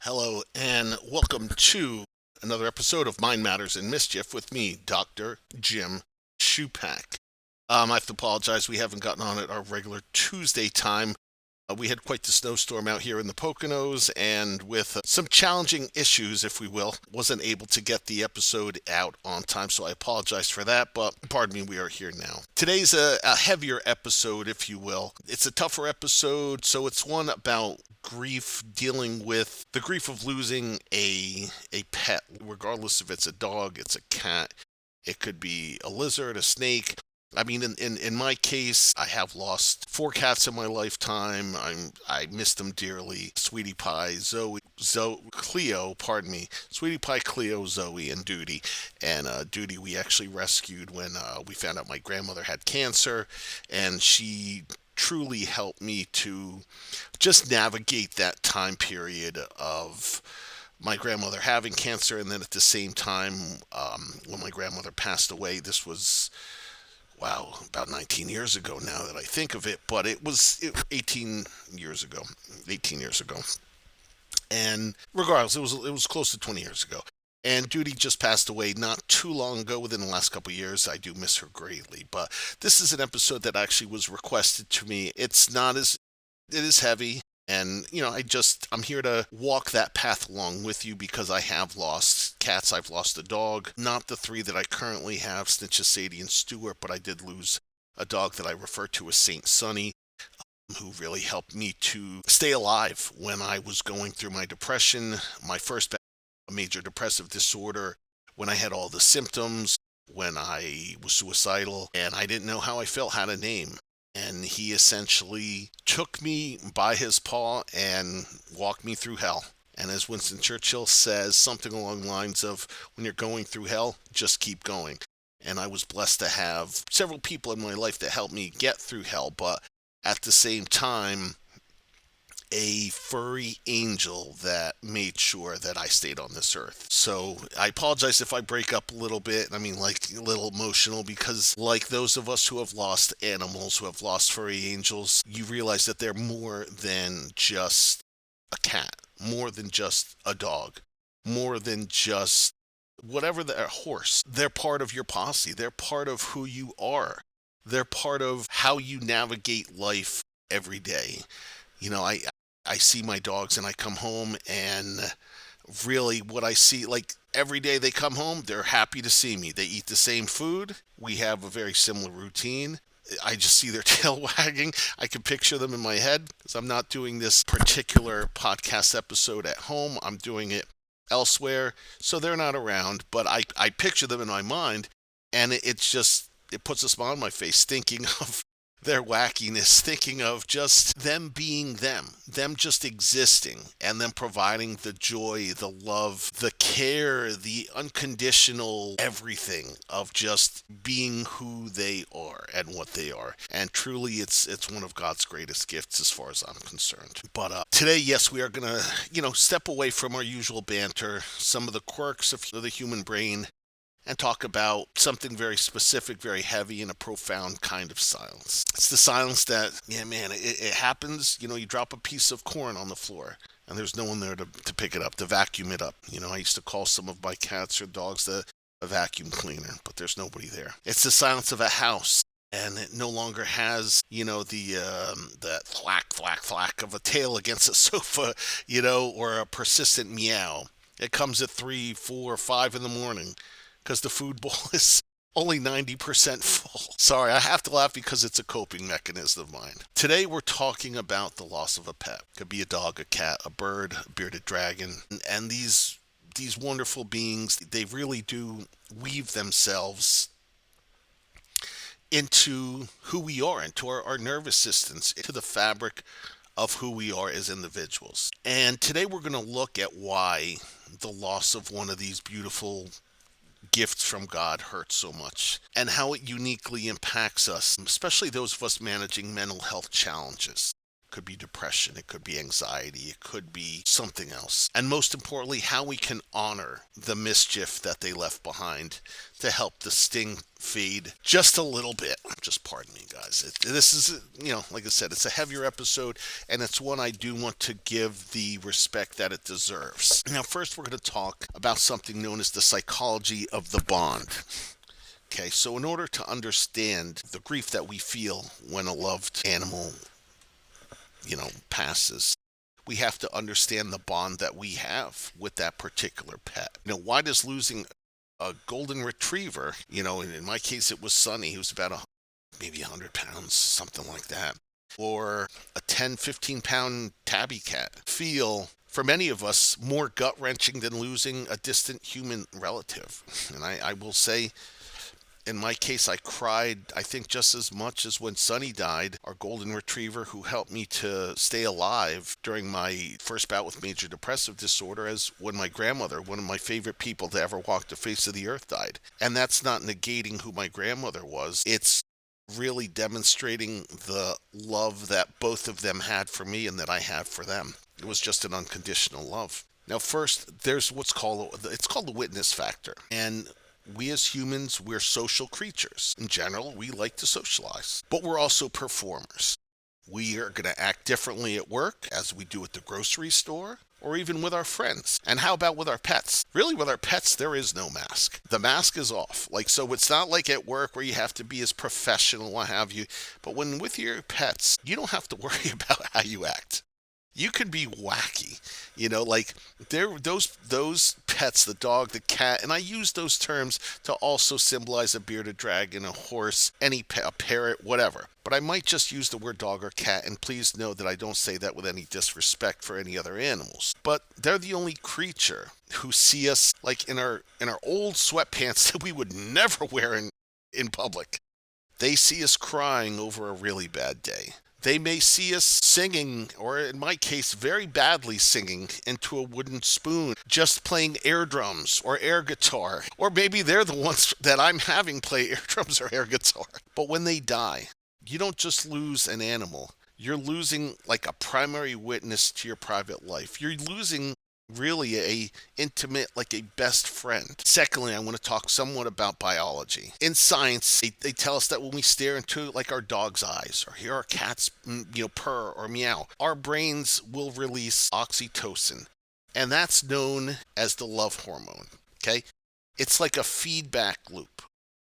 Hello, and welcome to another episode of Mind Matters and Mischief with me, Dr. Jim Shoopack. I have to apologize, we haven't gotten on at our regular Tuesday time. We had quite the snowstorm out here in the Poconos, and with some challenging issues, if we will, wasn't able to get the episode out on time, so I apologize for that, but pardon me, we are here now. Today's a heavier episode, if you will. It's a tougher episode, so it's one about grief, dealing with the grief of losing a pet, regardless if it's a dog, it's a cat, it could be a lizard, a snake. I mean, in my case, I have lost four cats in my lifetime. I miss them dearly. Sweetie Pie, Cleo, pardon me. Sweetie Pie, Cleo, Zoe, and Duty. And Duty we actually rescued when we found out my grandmother had cancer, and she truly helped me to just navigate that time period of my grandmother having cancer, and then at the same time, when my grandmother passed away, this was wow, about 19 years ago now that I think of it, but it was 18 years ago. 18 years ago. And regardless, it was close to 20 years ago. And Duty just passed away not too long ago, within the last couple of years. I do miss her greatly. But this is an episode that actually was requested to me. It is heavy. And, I'm here to walk that path along with you because I have lost cats. I've lost a dog. Not the three that I currently have, Snitches, Sadie, and Stewart, but I did lose a dog that I refer to as Saint Sunny, who really helped me to stay alive when I was going through my depression, my first major depressive disorder, when I had all the symptoms, when I was suicidal, and I didn't know how I felt, had a name. And he essentially took me by his paw and walked me through hell. And as Winston Churchill says, something along the lines of, when you're going through hell, just keep going. And I was blessed to have several people in my life that helped me get through hell, but at the same time, a furry angel that made sure that I stayed on this earth. So I apologize if I break up a little bit. I mean, like a little emotional, because like those of us who have lost animals, who have lost furry angels, you realize that they're more than just a cat, more than just a dog, more than just whatever, a horse. They're part of your posse. They're part of who you are. They're part of how you navigate life every day. I see my dogs and I come home, and really what I see, like every day they come home, they're happy to see me. They eat the same food. We have a very similar routine. I just see their tail wagging. I can picture them in my head because I'm not doing this particular podcast episode at home. I'm doing it elsewhere. So they're not around, but I picture them in my mind, and it puts a smile on my face thinking of their wackiness, thinking of just them being them just existing, and them providing the joy, the love, the care, the unconditional everything of just being who they are and what they are. And truly, it's one of God's greatest gifts as far as I'm concerned. But today, yes, we are gonna step away from our usual banter, some of the quirks of the human brain, and talk about something very specific, very heavy, and a profound kind of silence. It's the silence that, yeah, man, it happens. You drop a piece of corn on the floor, and there's no one there to pick it up, to vacuum it up. I used to call some of my cats or dogs a vacuum cleaner, but there's nobody there. It's the silence of a house, and it no longer has, the thwack, thwack, thwack of a tail against a sofa, or a persistent meow. It comes at 3, 4, 5 in the morning, because the food bowl is only 90% full. Sorry, I have to laugh because it's a coping mechanism of mine. Today we're talking about the loss of a pet. It could be a dog, a cat, a bird, a bearded dragon. And these wonderful beings, they really do weave themselves into who we are, into our nervous systems, into the fabric of who we are as individuals. And today we're going to look at why the loss of one of these beautiful gifts from God hurts so much, and how it uniquely impacts us, especially those of us managing mental health challenges. Could be depression, it could be anxiety, it could be something else. And most importantly, how we can honor the mischief that they left behind to help the sting fade just a little bit. Just pardon me, guys. This is, like I said, it's a heavier episode, and it's one I do want to give the respect that it deserves. Now, first, we're going to talk about something known as the psychology of the bond. Okay, so in order to understand the grief that we feel when a loved animal passes, we have to understand the bond that we have with that particular pet. Why does losing a golden retriever, in my case it was Sonny, he was about maybe 100 pounds, something like that, or a 10, 15-pound tabby cat feel, for many of us, more gut-wrenching than losing a distant human relative? And I will say, in my case, I cried, I think, just as much as when Sonny died, our golden retriever who helped me to stay alive during my first bout with major depressive disorder, as when my grandmother, one of my favorite people to ever walk the face of the earth, died. And that's not negating who my grandmother was. It's really demonstrating the love that both of them had for me and that I had for them. It was just an unconditional love. Now, first, there's it's called the witness factor. And we as humans, we're social creatures. In general, we like to socialize, but we're also performers. We are going to act differently at work as we do at the grocery store, or even with our friends. And how about with our pets? Really, with our pets, there is no mask. The mask is off. So it's not like at work where you have to be as professional, what have you. But when with your pets, you don't have to worry about how you act. You can be wacky, those pets, the dog, the cat, and I use those terms to also symbolize a bearded dragon, a horse, a parrot, whatever. But I might just use the word dog or cat, and please know that I don't say that with any disrespect for any other animals. But they're the only creature who see us like in our old sweatpants that we would never wear in public. They see us crying over a really bad day. They may see us singing, or in my case, very badly singing into a wooden spoon, just playing air drums or air guitar. Or maybe they're the ones that I'm having play air drums or air guitar. But when they die, you don't just lose an animal. You're losing like a primary witness to your private life. You're losing really a intimate, like a best friend. Secondly, I want to talk somewhat about biology. In science, they tell us that when we stare into like our dog's eyes or hear our cat's purr or meow, our brains will release oxytocin, and that's known as the love hormone. Okay, it's like a feedback loop.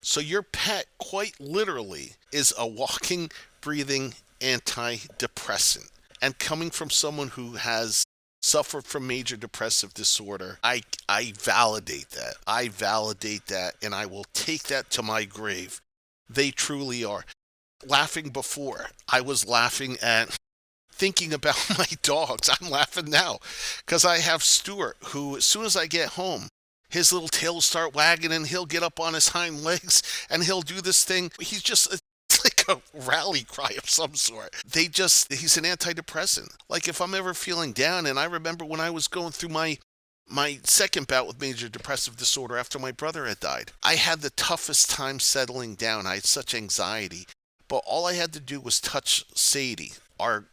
So your pet quite literally is a walking, breathing antidepressant. And coming from someone who has suffered from major depressive disorder, I validate that. I validate that, and I will take that to my grave. They truly are. Laughing before, I was laughing at thinking about my dogs. I'm laughing now because I have Stuart, who as soon as I get home, his little tail will start wagging and he'll get up on his hind legs and he'll do this thing. It's like a rally cry of some sort. He's an antidepressant. Like if I'm ever feeling down, and I remember when I was going through my second bout with major depressive disorder after my brother had died, I had the toughest time settling down. I had such anxiety, but all I had to do was touch Sadie, our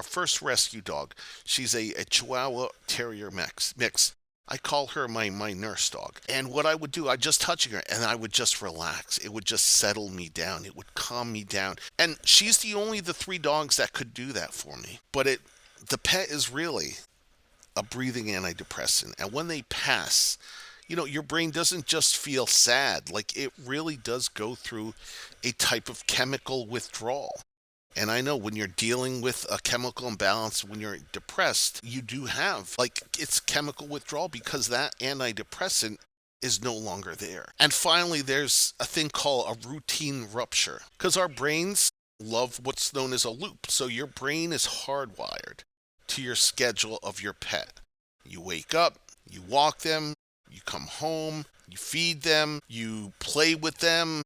first rescue dog. She's a Chihuahua Terrier mix. I call her my nurse dog. And what I would do, I'd just touching her and I would just relax. It would just settle me down. It would calm me down. And she's the three dogs that could do that for me. But the pet is really a breathing antidepressant. And when they pass, your brain doesn't just feel sad. Like it really does go through a type of chemical withdrawal. And I know when you're dealing with a chemical imbalance, when you're depressed, you do have, it's chemical withdrawal because that antidepressant is no longer there. And finally, there's a thing called a routine rupture because our brains love what's known as a loop. So your brain is hardwired to your schedule of your pet. You wake up, you walk them, you come home, you feed them, you play with them,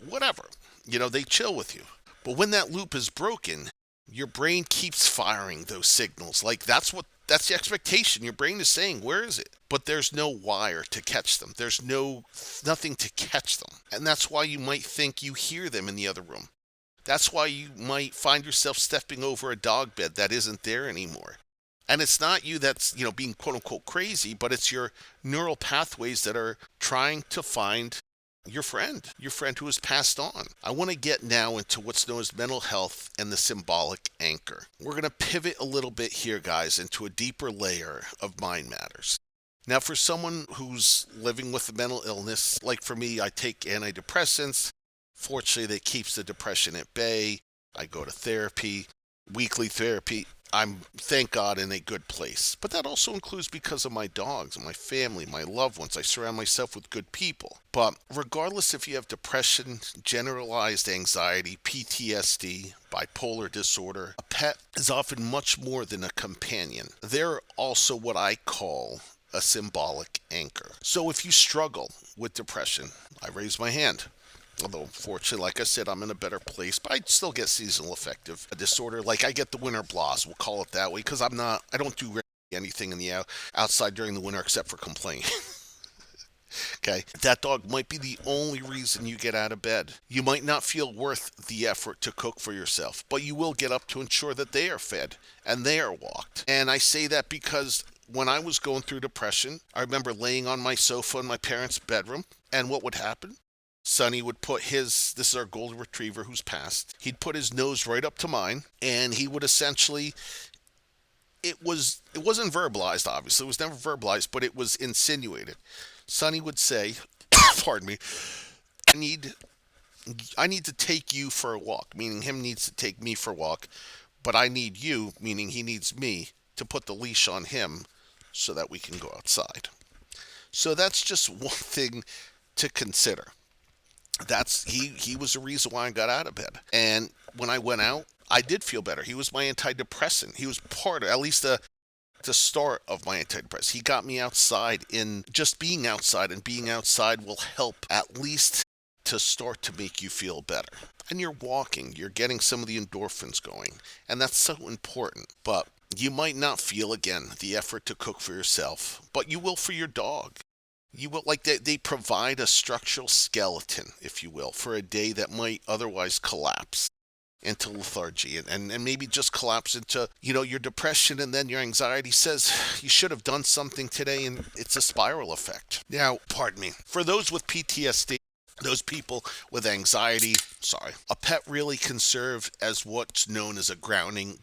whatever. They chill with you. But when that loop is broken, your brain keeps firing those signals. Like that's the expectation. Your brain is saying, where is it? But there's no wire to catch them. There's nothing to catch them. And that's why you might think you hear them in the other room. That's why you might find yourself stepping over a dog bed that isn't there anymore. And it's not you that's, being quote unquote crazy, but it's your neural pathways that are trying to find your friend who has passed on. I want to get now into what's known as mental health and the symbolic anchor. We're going to pivot a little bit here, guys, into a deeper layer of Mind Matters. Now, for someone who's living with a mental illness, like for me, I take antidepressants. Fortunately, that keeps the depression at bay. I go to therapy, weekly therapy. I'm, thank God, in a good place. But that also includes because of my dogs and my family, my loved ones. I surround myself with good people. But regardless if you have depression, generalized anxiety, PTSD, bipolar disorder, a pet is often much more than a companion. They're also what I call a symbolic anchor. So if you struggle with depression, I raise my hand. Although, fortunately, like I said, I'm in a better place, but I still get seasonal affective disorder. Like I get the winter blahs, we'll call it that way, because I don't do really anything in the outside during the winter except for complain. Okay, that dog might be the only reason you get out of bed. You might not feel worth the effort to cook for yourself, but you will get up to ensure that they are fed and they are walked. And I say that because when I was going through depression, I remember laying on my sofa in my parents' bedroom, and what would happen? Sonny would put this is our golden retriever who's passed, he'd put his nose right up to mine, and he would essentially, it wasn't verbalized, obviously, it was never verbalized, but it was insinuated. Sonny would say, pardon me, I need to take you for a walk, meaning him needs to take me for a walk, but I need you, meaning he needs me, to put the leash on him so that we can go outside. So that's just one thing to consider. He was the reason why I got out of bed. And when I went out, I did feel better. He was my antidepressant. He was part of, at least the start of my antidepressant. He got me outside. In just being outside, and being outside will help at least to start to make you feel better. And you're walking, you're getting some of the endorphins going, and that's so important. But you might not feel, again, the effort to cook for yourself, but you will for your dog. You will, like, they provide a structural skeleton, if you will, for a day that might otherwise collapse into lethargy, and maybe just collapse into, your depression, and then your anxiety says you should have done something today, and it's a spiral effect. Now, pardon me, for those with PTSD, those people with anxiety, a pet really can serve as what's known as a grounding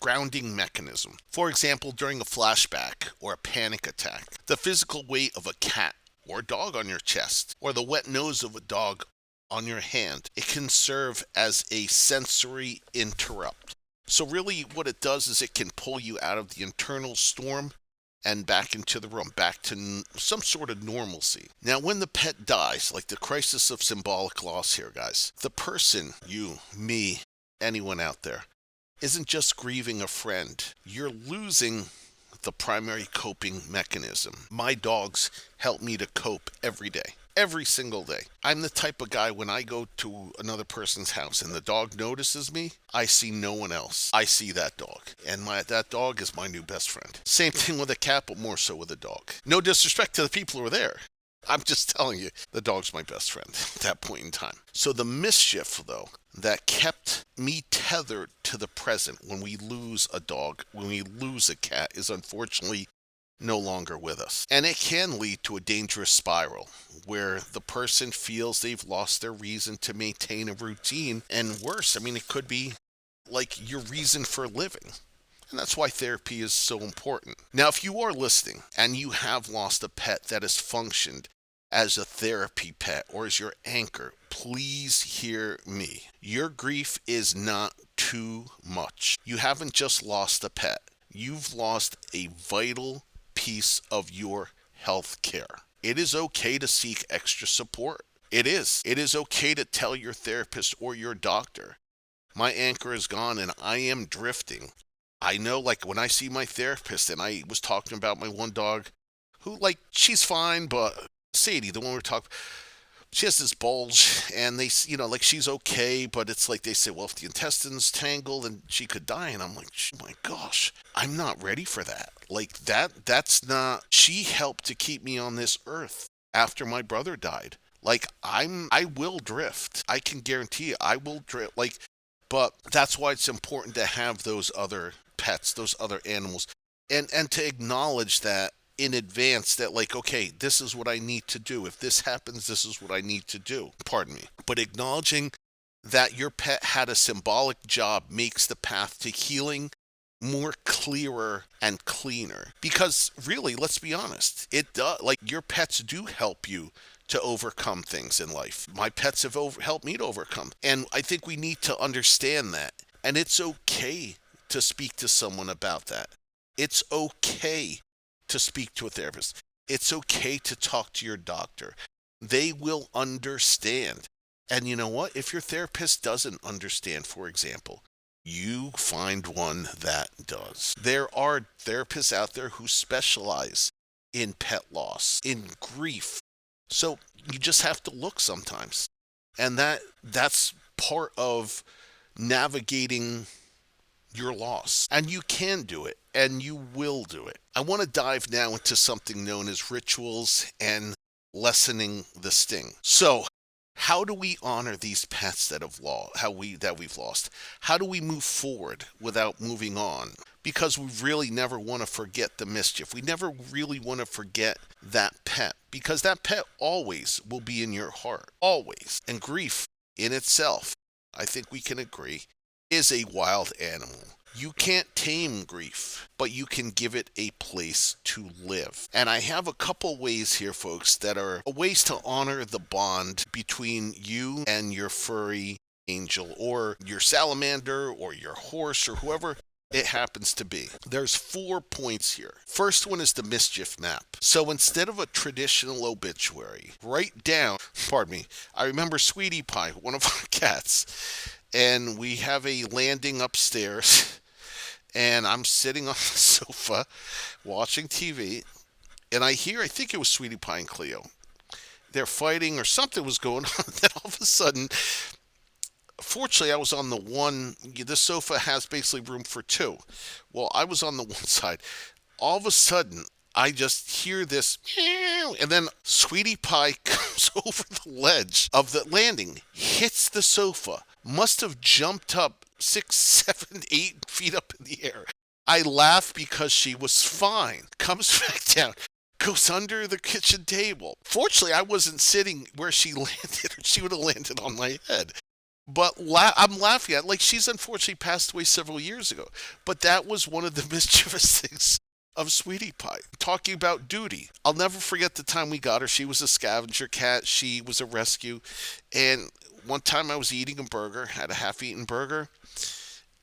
mechanism. For example, during a flashback or a panic attack, the physical weight of a cat or dog on your chest, or the wet nose of a dog on your hand, it can serve as a sensory interrupt. So really what it does is it can pull you out of the internal storm and back into the room, back to some sort of normalcy. Now, when the pet dies, like the crisis of symbolic loss here, guys, the person, you, me, anyone out there, isn't just grieving a friend. You're losing the primary coping mechanism. My dogs help me to cope every day. Every single day. I'm the type of guy, when I go to another person's house and the dog notices me, I see no one else. I see that dog. And that dog is my new best friend. Same thing with a cat, but more so with a dog. No disrespect to the people who are there. I'm just telling you, the dog's my best friend at that point in time. So the mischief, though, that kept me tethered to the present when we lose a dog, when we lose a cat, is unfortunately no longer with us. And it can lead to a dangerous spiral where the person feels they've lost their reason to maintain a routine. And worse, it could be like your reason for living. And that's why therapy is so important. Now, if you are listening and you have lost a pet that has functioned as a therapy pet or as your anchor, please hear me. Your grief is not too much. You haven't just lost a pet. You've lost a vital piece of your health care. It is okay to seek extra support. It is. It is okay to tell your therapist or your doctor, my anchor is gone and I am drifting. I know, like, when I see my therapist, and I was talking about my one dog who, like, she's fine, but Sadie, the one we're talking, she has this bulge, and they, like, she's okay, but it's like they say, well, if the intestines tangle, then she could die. And I'm like, oh my gosh, I'm not ready for that. Like, that's not, she helped to keep me on this earth after my brother died. Like, I will drift. I can guarantee you, I will drift. Like, But that's why it's important to have those other pets, those other animals, and to acknowledge that in advance, that like, okay, this is what I need to do. If this happens, this is what I need to do. Pardon me. But acknowledging that your pet had a symbolic job makes the path to healing more clearer and cleaner. Because really, let's be honest, it does, like, your pets do help you to overcome things in life. My pets have helped me to overcome. And I think we need to understand that. And it's okay to speak to someone about that. It's okay to speak to a therapist. It's okay to talk to your doctor. They will understand. And you know what? If your therapist doesn't understand, for example, you find one that does. There are therapists out there who specialize in pet loss, in grief. So you just have to look sometimes. And that's part of navigating your loss. And you can do it, and you will do it. I want to dive now into something known as rituals and lessening the sting. So, how do we honor these pets that we've lost? How do we move forward without moving on? Because we really never want to forget the mischief. We never really want to forget that pet, because that pet always will be in your heart, always. And grief in itself, I think we can agree, is a wild animal. You can't tame grief, but you can give it a place to live. And I have a couple ways here, folks, that are ways to honor the bond between you and your furry angel, or your salamander, or your horse, or whoever it happens to be. There's 4 points here. First one is the mischief map. So instead of a traditional obituary, write down, pardon me, I remember Sweetie Pie, one of our cats, and we have a landing upstairs, and I'm sitting on the sofa watching TV, and I think it was Sweetie Pie and Cleo. They're fighting, or something was going on, and then all of a sudden, fortunately, I was on the one, the sofa has basically room for 2. Well, I was on the one side. All of a sudden, I just hear this, and then Sweetie Pie comes over the ledge of the landing, hits the sofa, must have jumped up 6, 7, 8 feet up in the air. I laugh because she was fine, comes back down, goes under the kitchen table. Fortunately, I wasn't sitting where she landed, or she would have landed on my head. But I'm laughing at, like, she's unfortunately passed away several years ago. But that was one of the mischievous things of Sweetie Pie. Talking about duty. I'll never forget the time we got her. She was a scavenger cat. She was a rescue. And one time I was eating a burger, had a half-eaten burger.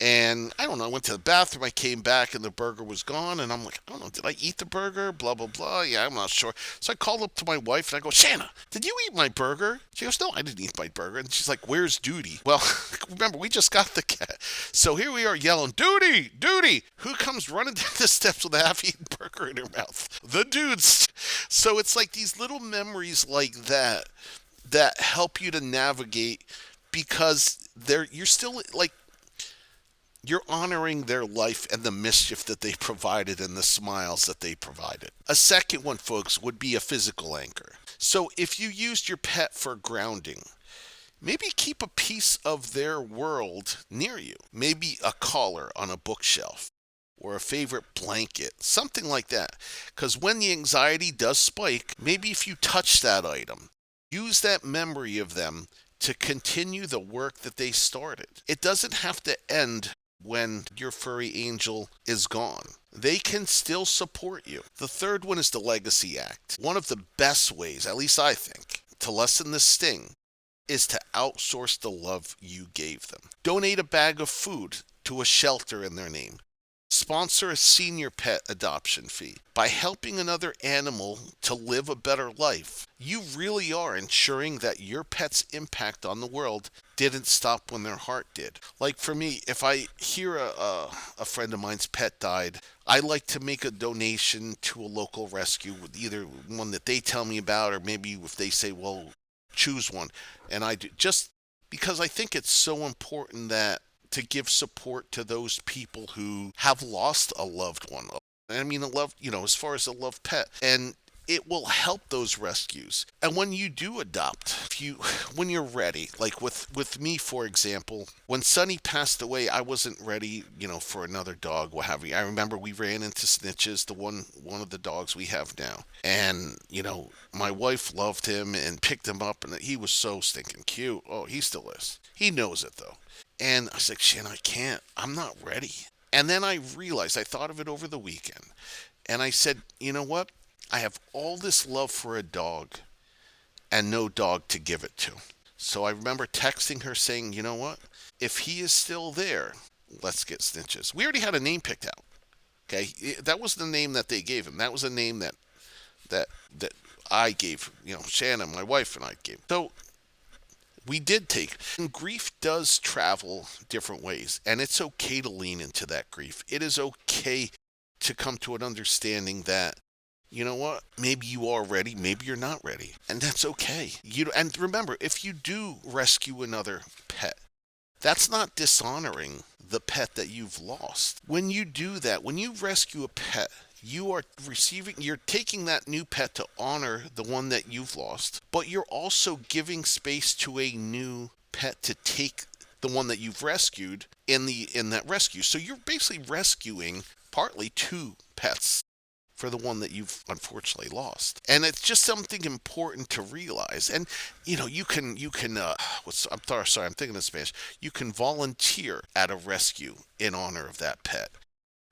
And I don't know, I went to the bathroom, I came back, and the burger was gone. And I'm like, I don't know, did I eat the burger? Blah, blah, blah. Yeah, I'm not sure. So I called up to my wife, and I go, Shanna, did you eat my burger? She goes, no, I didn't eat my burger. And she's like, where's Duty? Well, remember, we just got the cat. So here we are yelling, Duty, Duty. Who comes running down the steps with a half-eaten burger in her mouth? The dudes. So it's like these little memories like that help you to navigate, because you're still, like, you're honoring their life and the mischief that they provided and the smiles that they provided. A second one, folks, would be a physical anchor. So if you used your pet for grounding, maybe keep a piece of their world near you. Maybe a collar on a bookshelf, or a favorite blanket, something like that. Because when the anxiety does spike, maybe if you touch that item, use that memory of them to continue the work that they started. It doesn't have to end when your furry angel is gone. They can still support you. The third one is the legacy act. One of the best ways, at least I think, to lessen the sting is to outsource the love you gave them. Donate a bag of food to a shelter in their name. Sponsor a senior pet adoption fee. By helping another animal to live a better life, you really are ensuring that your pet's impact on the world didn't stop when their heart did. Like for me, if I hear a friend of mine's pet died, I like to make a donation to a local rescue, with either one that they tell me about, or maybe if they say, well, choose one. And I do, just because I think it's so important that to give support to those people who have lost a loved one. I mean, as far as a loved pet. And it will help those rescues. And when you do adopt, when you're ready, like with me, for example, when Sonny passed away, I wasn't ready, for another dog, what have you. I remember we ran into Snitches, the one of the dogs we have now. And, my wife loved him and picked him up, and he was so stinking cute. Oh, he still is. He knows it, though. And I was like, Shannon, I can't. I'm not ready. And then I realized, I thought of it over the weekend. And I said, you know what? I have all this love for a dog and no dog to give it to. So I remember texting her saying, you know what? If he is still there, let's get Snitches. We already had a name picked out. Okay, that was the name that they gave him. That was a name that I gave, Shannon, my wife, and I gave. So we did take. And grief does travel different ways, and it's okay to lean into that grief. It is okay to come to an understanding that, you know what, maybe you are ready, maybe you're not ready, and that's okay. And remember, if you do rescue another pet, that's not dishonoring the pet that you've lost. When you do that, when you rescue a pet, you're taking that new pet to honor the one that you've lost, but you're also giving space to a new pet to take the one that you've rescued in that rescue. So you're basically rescuing partly two pets for the one that you've unfortunately lost. And it's just something important to realize. And you can I'm thinking in Spanish. You can volunteer at a rescue in honor of that pet.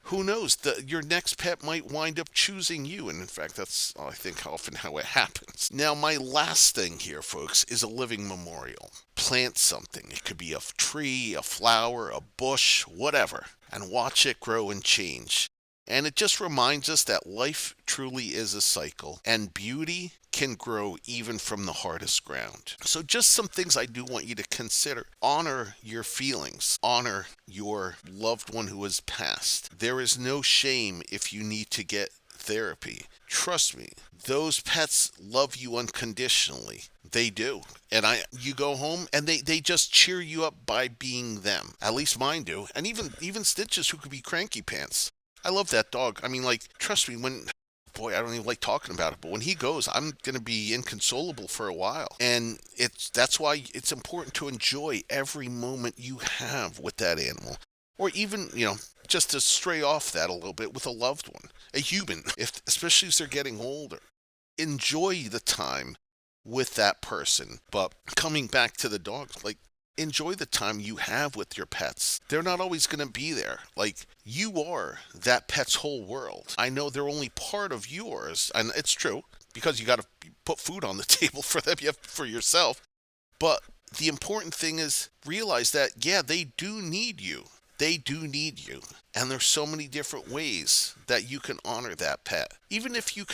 Who knows? Your next pet might wind up choosing you, and in fact, that's, I think, often how it happens. Now, my last thing here, folks, is a living memorial. Plant something. It could be a tree, a flower, a bush, whatever, and watch it grow and change. And it just reminds us that life truly is a cycle, and beauty can grow even from the hardest ground. So just some things I do want you to consider. Honor your feelings. Honor your loved one who has passed. There is no shame if you need to get therapy. Trust me, those pets love you unconditionally. They do. And you go home and they just cheer you up by being them. At least mine do. And even Stitches, who could be cranky pants. I love that dog. I mean, trust me, boy, I don't even like talking about it, but when he goes, I'm going to be inconsolable for a while. And that's why it's important to enjoy every moment you have with that animal. Or even, just to stray off that a little bit with a loved one, a human, especially as they're getting older. Enjoy the time with that person. But coming back to the dogs, enjoy the time you have with your pets. They're not always going to be there. You are that pet's whole world. I know they're only part of yours, and it's true, because you got to put food on the table for them, for yourself. But the important thing is realize that, yeah, they do need you. They do need you. And there's so many different ways that you can honor that pet. Even if you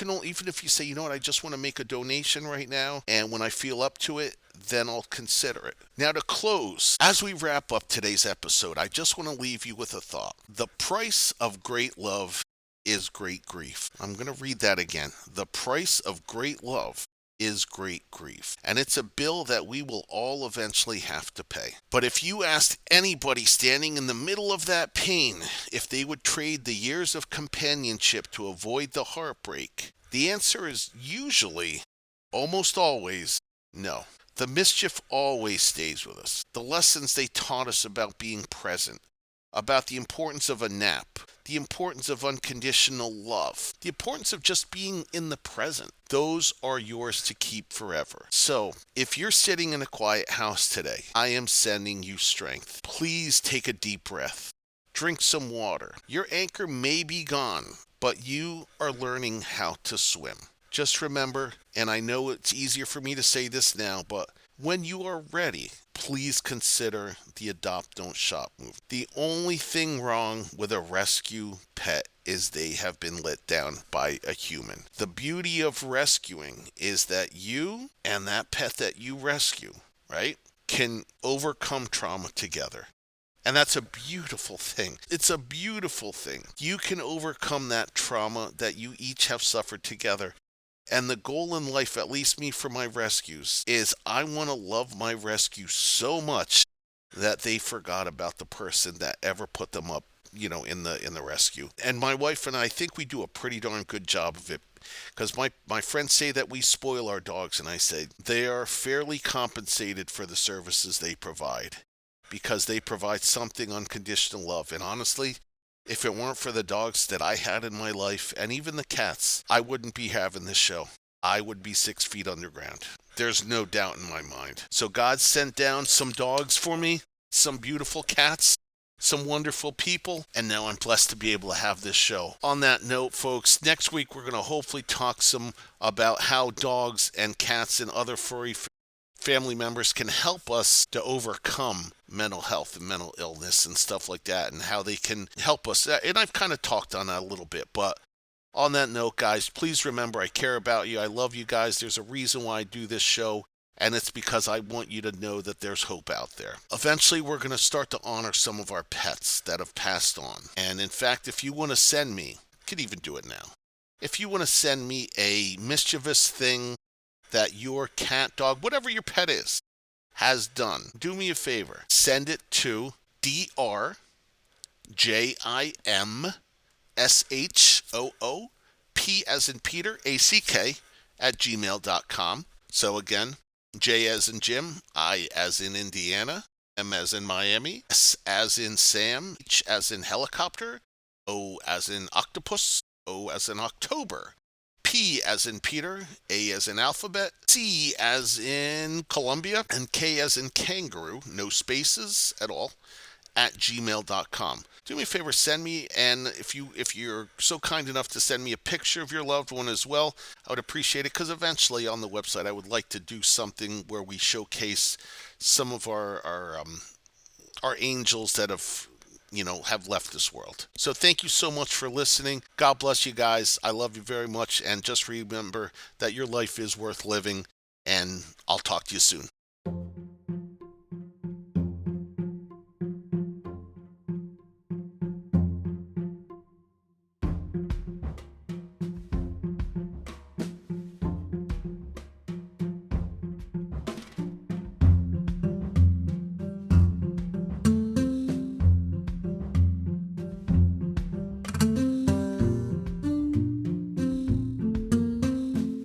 say, you know what, I just want to make a donation right now, and when I feel up to it, then I'll consider it. Now, to close, as we wrap up today's episode, I just want to leave you with a thought. The price of great love is great grief. I'm going to read that again. The price of great love is great grief. And it's a bill that we will all eventually have to pay. But if you asked anybody standing in the middle of that pain if they would trade the years of companionship to avoid the heartbreak, the answer is usually, almost always, no. The mischief always stays with us. The lessons they taught us about being present, about the importance of a nap, the importance of unconditional love, the importance of just being in the present. Those are yours to keep forever. So, if you're sitting in a quiet house today, I am sending you strength. Please take a deep breath. Drink some water. Your anchor may be gone, but you are learning how to swim. Just remember, and I know it's easier for me to say this now, but when you are ready, please consider the adopt, don't shop move. The only thing wrong with a rescue pet is they have been let down by a human. The beauty of rescuing is that you and that pet that you rescue, right, can overcome trauma together. And that's a beautiful thing. It's a beautiful thing. You can overcome that trauma that you each have suffered together. And the goal in life, at least me for my rescues, is I want to love my rescue so much that they forgot about the person that ever put them up in the rescue. And my wife and I think we do a pretty darn good job of it. Because my friends say that we spoil our dogs, and I say they are fairly compensated for the services they provide because they provide something unconditional love. And honestly, if it weren't for the dogs that I had in my life, and even the cats, I wouldn't be having this show. I would be 6 feet underground. There's no doubt in my mind. So God sent down some dogs for me, some beautiful cats, some wonderful people, and now I'm blessed to be able to have this show. On that note, folks, next week we're going to hopefully talk some about how dogs and cats and other furry family members can help us to overcome mental health and mental illness and stuff like that, and how they can help us. And I've kind of talked on that a little bit, but on that note, guys, please remember I care about you. I love you guys. There's a reason why I do this show, and it's because I want you to know that there's hope out there. Eventually, we're going to start to honor some of our pets that have passed on. And in fact, if you want to send me, you could even do it now. If you want to send me a mischievous thing that your cat, dog, whatever your pet is, has done, do me a favor. Send it to DRJIMSHOOP as in Peter, ACK at gmail.com. So again, J as in Jim, I as in Indiana, M as in Miami, S as in Sam, H as in helicopter, O as in octopus, O as in October, P as in Peter, A as in alphabet, C as in Columbia, and K as in kangaroo, no spaces at all, at gmail.com. Do me a favor, send me, and if you're so kind enough to send me a picture of your loved one as well, I would appreciate it, because eventually on the website I would like to do something where we showcase some of our angels that have left this world. So thank you so much for listening. God bless you guys. I love you very much, and just remember that your life is worth living, and I'll talk to you soon.